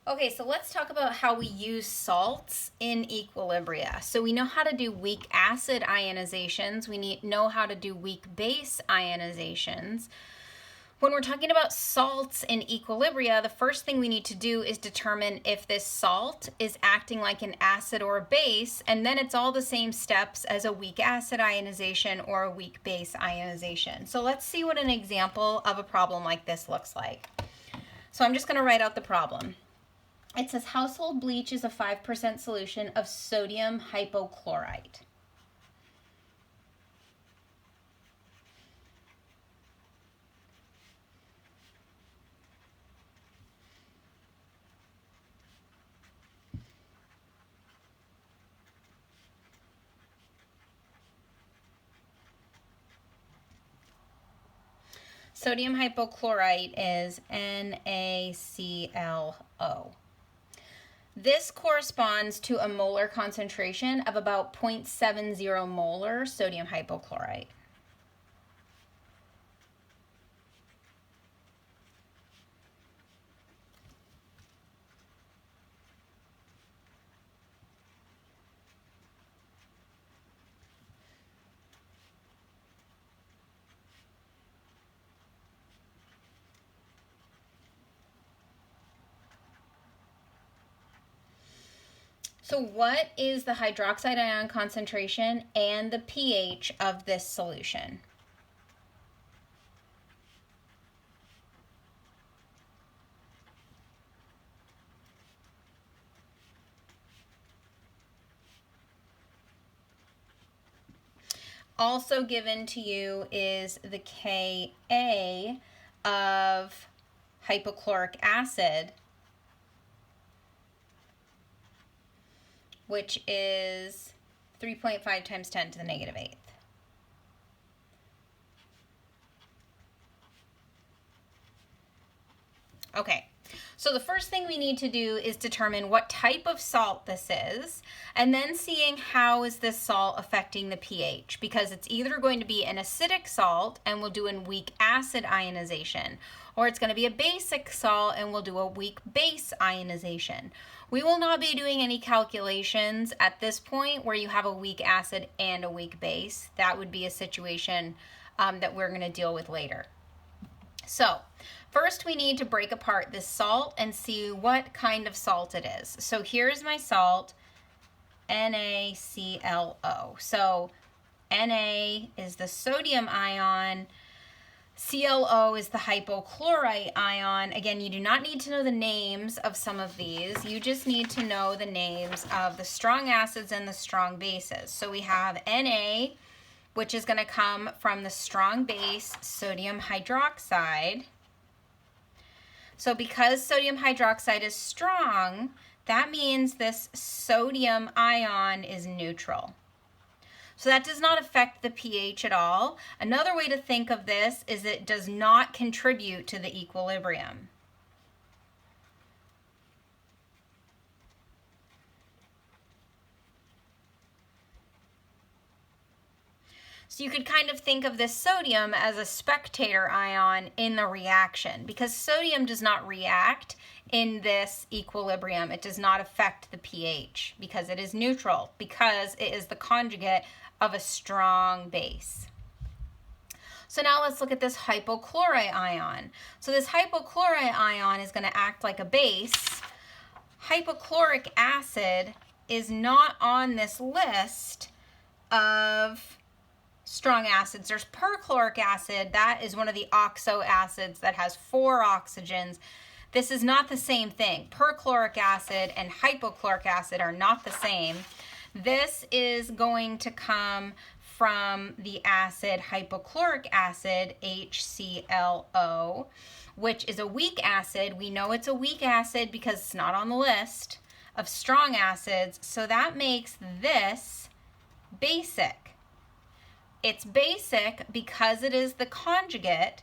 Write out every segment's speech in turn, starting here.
Okay, so let's talk about how we use salts in equilibria. So we know how to do weak acid ionizations. We know how to do weak base ionizations. When we're talking about salts in equilibria, the first thing we need to do is determine if this salt is acting like an acid or a base, and then it's all the same steps as a weak acid ionization or a weak base ionization. So let's see what an example of a problem like this looks like. So I'm just going to write out the problem. It says household bleach is a 5% solution of sodium hypochlorite. Sodium hypochlorite is NaClO. This corresponds to a molar concentration of about 0.70 molar sodium hypochlorite. So what is the hydroxide ion concentration and the pH of this solution? Also given to you is the Ka of hypochloric acid, which is 3.5 times 10 to the negative 8th. Okay, so the first thing we need to do is determine what type of salt this is, and then seeing how is this salt affecting the pH, because it's either going to be an acidic salt and we'll do a weak acid ionization, or it's going to be a basic salt and we'll do a weak base ionization. We will not be doing any calculations at this point where you have a weak acid and a weak base. That would be a situation that we're going to deal with later. So first we need to break apart this salt and see what kind of salt it is. So here's my salt, NaClO. So Na is the sodium ion, ClO is the hypochlorite ion. Again, you do not need to know the names of some of these. You just need to know the names of the strong acids and the strong bases. So we have Na, which is going to come from the strong base sodium hydroxide. So because sodium hydroxide is strong, that means this sodium ion is neutral. So that does not affect the pH at all. Another way to think of this is it does not contribute to the equilibrium. So you could kind of think of this sodium as a spectator ion in the reaction, because sodium does not react in this equilibrium. It does not affect the pH because it is neutral, because it is the conjugate of a strong base. So now let's look at this hypochlorite ion. So this hypochlorite ion is going to act like a base. Hypochloric acid is not on this list of strong acids. There's perchloric acid. That is one of the oxo acids that has 4 oxygens. This is not the same thing. Perchloric acid and hypochloric acid are not the same. This is going to come from the acid hypochloric acid, HClO, which is a weak acid. We know it's a weak acid because it's not on the list of strong acids, so that makes this basic. It's basic because it is the conjugate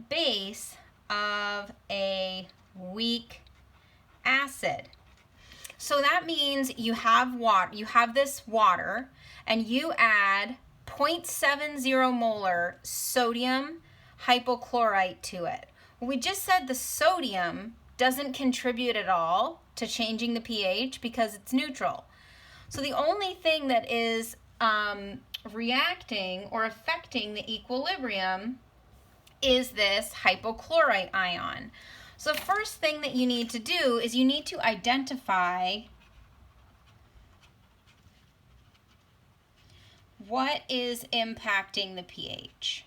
base of a weak acid. So that means you have water, you have this water, and you add 0.70 molar sodium hypochlorite to it. Well, we just said the sodium doesn't contribute at all to changing the pH because it's neutral. So the only thing that is reacting or affecting the equilibrium is this hypochlorite ion. So the first thing that you need to do is you need to identify what is impacting the pH.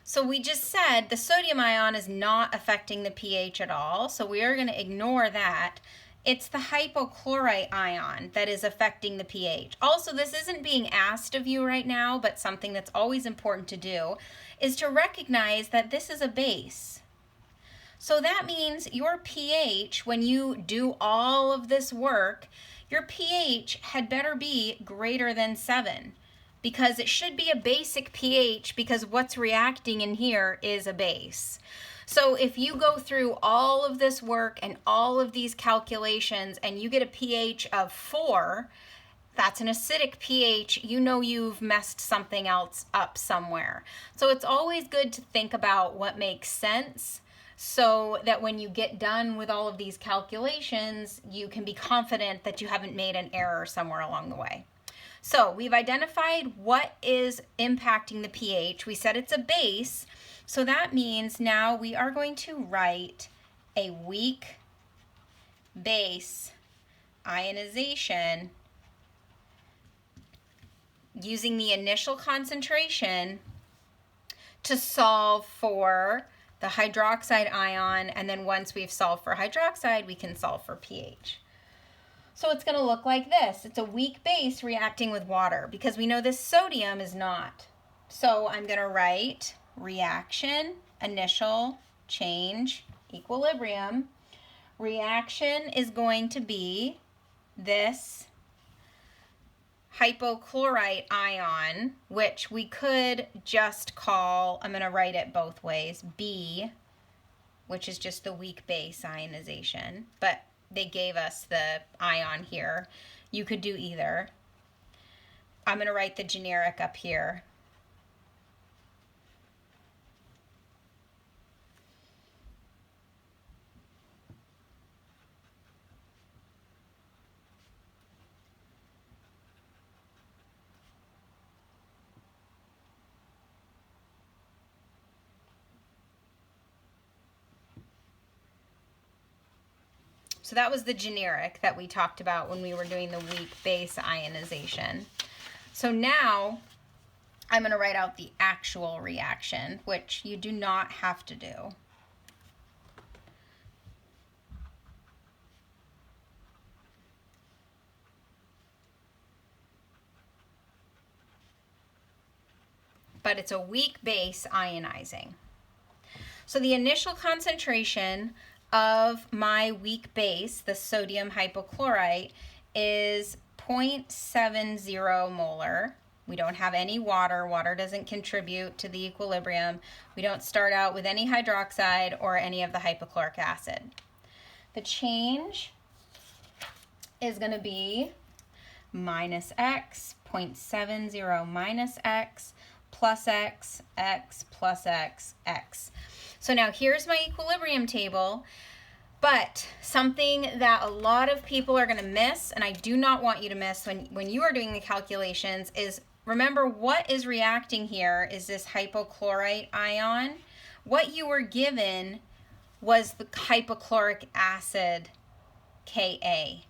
So we just said the sodium ion is not affecting the pH at all, so we are going to ignore that. It's the hypochlorite ion that is affecting the pH. Also, this isn't being asked of you right now, but something that's always important to do is to recognize that this is a base. So that means your pH, when you do all of this work, your pH had better be greater than 7, because it should be a basic pH, because what's reacting in here is a base. So if you go through all of this work and all of these calculations and you get a pH of 4, that's an acidic pH, you know you've messed something else up somewhere. So it's always good to think about what makes sense, so that when you get done with all of these calculations, you can be confident that you haven't made an error somewhere along the way. So we've identified what is impacting the pH. We said it's a base, so that means now we are going to write a weak base ionization using the initial concentration to solve for the hydroxide ion, and then once we've solved for hydroxide, we can solve for pH. So it's going to look like this. It's a weak base reacting with water, because we know this sodium is not. So I'm going to write reaction, initial, change, equilibrium. Reaction is going to be this hypochlorite ion, which we could just call, I'm going to write it both ways, B, which is just the weak base ionization, but they gave us the ion here. You could do either. I'm going to write the generic up here. So that was the generic that we talked about when we were doing the weak base ionization. So now I'm going to write out the actual reaction, which you do not have to do. But it's a weak base ionizing. So the initial concentration of my weak base, the sodium hypochlorite, is 0.70 molar. We don't have any water. Water doesn't contribute to the equilibrium. We don't start out with any hydroxide or any of the hypochloric acid. The change is going to be minus x, 0.70 minus x, plus x, x, plus x, x. So now here's my equilibrium table, but something that a lot of people are going to miss, and I do not want you to miss when you are doing the calculations, is remember what is reacting here is this hypochlorite ion. What you were given was the hypochloric acid, Ka.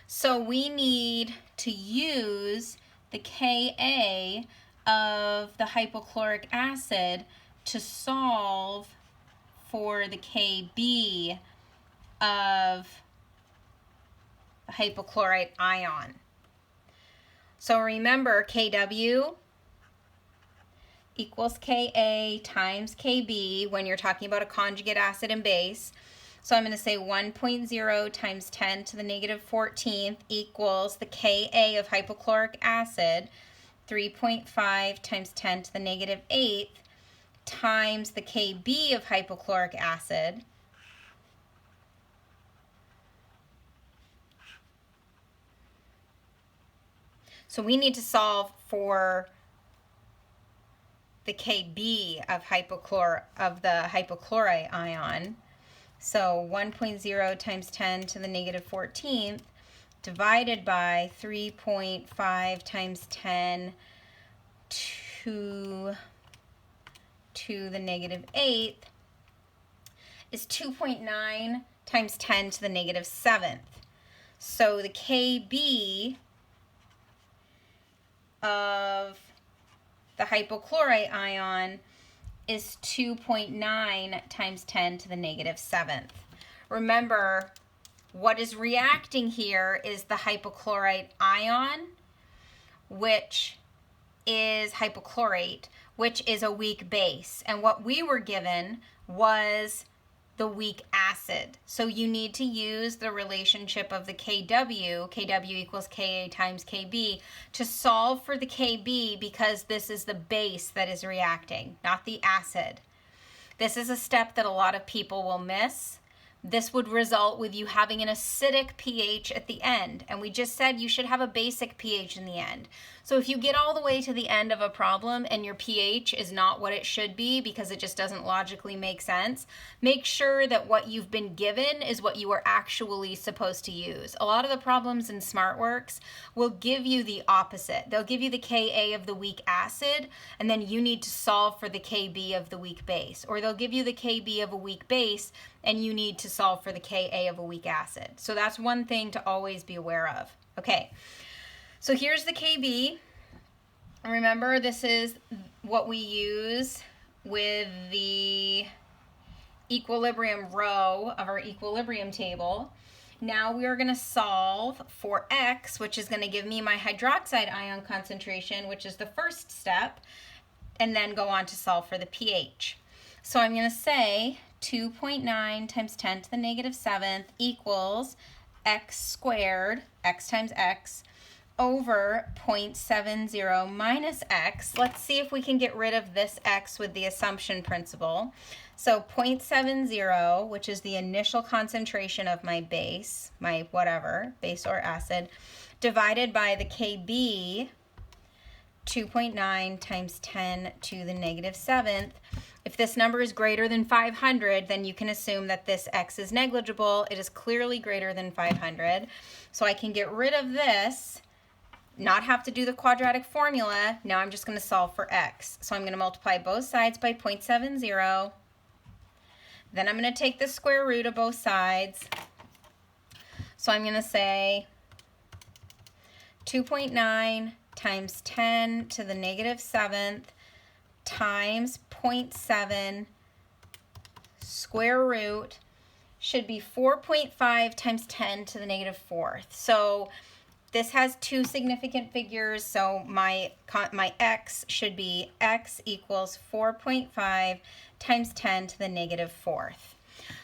So we need to use the Ka of the hypochloric acid to solve for the Kb of the hypochlorite ion. So remember, Kw equals Ka times Kb when you're talking about a conjugate acid and base. So I'm going to say 1.0 times 10 to the negative 14th equals the Ka of hypochloric acid, 3.5 times 10 to the negative 8th, times the Kb of hypochloric acid, so we need to solve for the Kb of the hypochlorite ion. So 1.0 times 10 to the negative 14th divided by 3.5 times 10 to the negative 8th is 2.9 times 10 to the negative 7th. So the Kb of the hypochlorite ion is 2.9 times 10 to the negative 7th. Remember, what is reacting here is the hypochlorite ion, which is hypochlorite, which is a weak base. And what we were given was the weak acid. So you need to use the relationship of the Kw equals Ka times Kb, to solve for the Kb, because this is the base that is reacting, not the acid. This is a step that a lot of people will miss. This would result with you having an acidic pH at the end. And we just said you should have a basic pH in the end. So if you get all the way to the end of a problem and your pH is not what it should be because it just doesn't logically make sense, make sure that what you've been given is what you are actually supposed to use. A lot of the problems in SmartWorks will give you the opposite. They'll give you the Ka of the weak acid, and then you need to solve for the Kb of the weak base. Or they'll give you the Kb of a weak base, and you need to solve for the Ka of a weak acid. So that's one thing to always be aware of. Okay, so here's the Kb. Remember, this is what we use with the equilibrium row of our equilibrium table. Now we are going to solve for X, which is going to give me my hydroxide ion concentration, which is the first step, and then go on to solve for the pH. So I'm going to say 2.9 times 10 to the negative 7th equals x squared, x times x, over 0.70 minus x. Let's see if we can get rid of this x with the assumption principle. So 0.70, which is the initial concentration of my base, my whatever, base or acid, divided by the Kb, 2.9 times 10 to the negative 7th. If this number is greater than 500, then you can assume that this x is negligible. It is clearly greater than 500. So I can get rid of this, not have to do the quadratic formula. Now I'm just going to solve for x. So I'm going to multiply both sides by 0.70. Then I'm going to take the square root of both sides. So I'm going to say 2.9 times 10 to the negative 7th times 0.7 square root should be 4.5 times 10 to the negative 4th. So this has two significant figures, so my x should be x equals 4.5 times 10 to the negative 4th.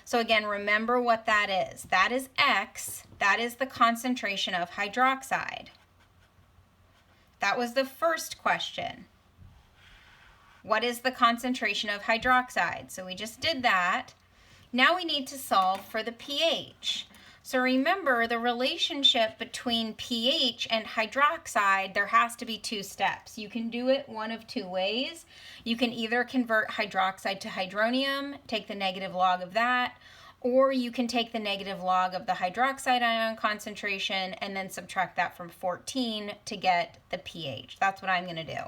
So again, remember what that is. That is x. That is the concentration of hydroxide. That was the first question. What is the concentration of hydroxide? So we just did that. Now we need to solve for the pH. So remember, the relationship between pH and hydroxide, there has to be two steps. You can do it one of two ways. You can either convert hydroxide to hydronium, take the negative log of that, or you can take the negative log of the hydroxide ion concentration and then subtract that from 14 to get the pH. That's what I'm going to do.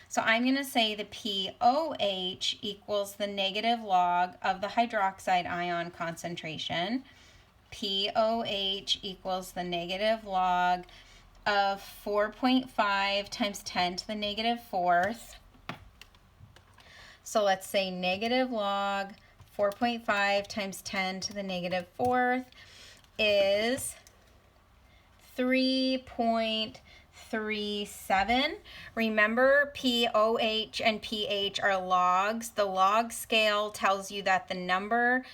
So I'm going to say the pOH equals the negative log of the hydroxide ion concentration. pOH equals the negative log of 4.5 times 10 to the negative 4th. So let's say negative log 4.5 times 10 to the negative 4th is 3.37. Remember, pOH and pH are logs. The log scale tells you that the number,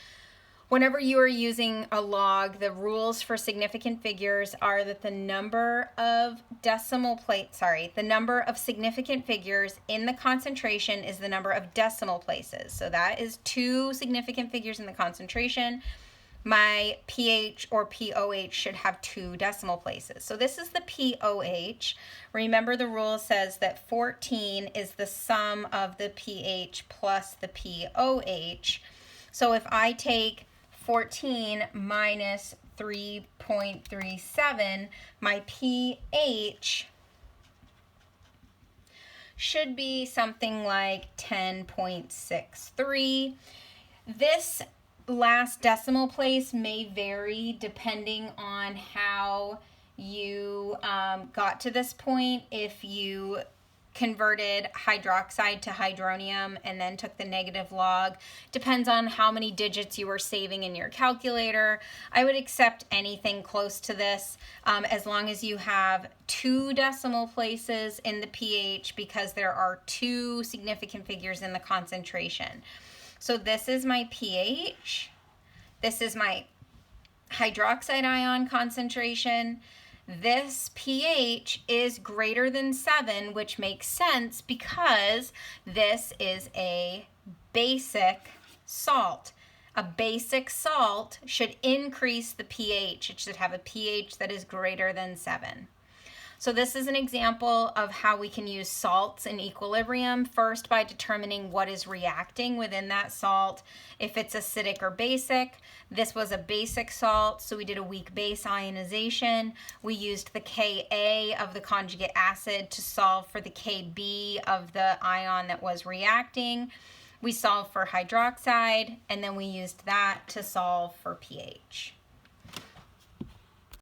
whenever you are using a log, the rules for significant figures are that the number of the number of significant figures in the concentration is the number of decimal places. So that is two significant figures in the concentration my pH or POH should have 2 decimal places. So this is the POH. Remember, the rule says that 14 is the sum of the pH plus the POH. So if I take 14 minus 3.37, my pH should be something like 10.63. This last decimal place may vary depending on how you got to this point. If you converted hydroxide to hydronium and then took the negative log, depends on how many digits you were saving in your calculator. I would accept anything close to this as long as you have 2 decimal places in the pH, because there are 2 significant figures in the concentration. So this is my pH. This is my hydroxide ion concentration. This pH is greater than 7, which makes sense because this is a basic salt. A basic salt should increase the pH. It should have a pH that is greater than 7. So this is an example of how we can use salts in equilibrium, first by determining what is reacting within that salt, if it's acidic or basic. This was a basic salt, so we did a weak base ionization. We used the Ka of the conjugate acid to solve for the Kb of the ion that was reacting. We solved for hydroxide, and then we used that to solve for pH.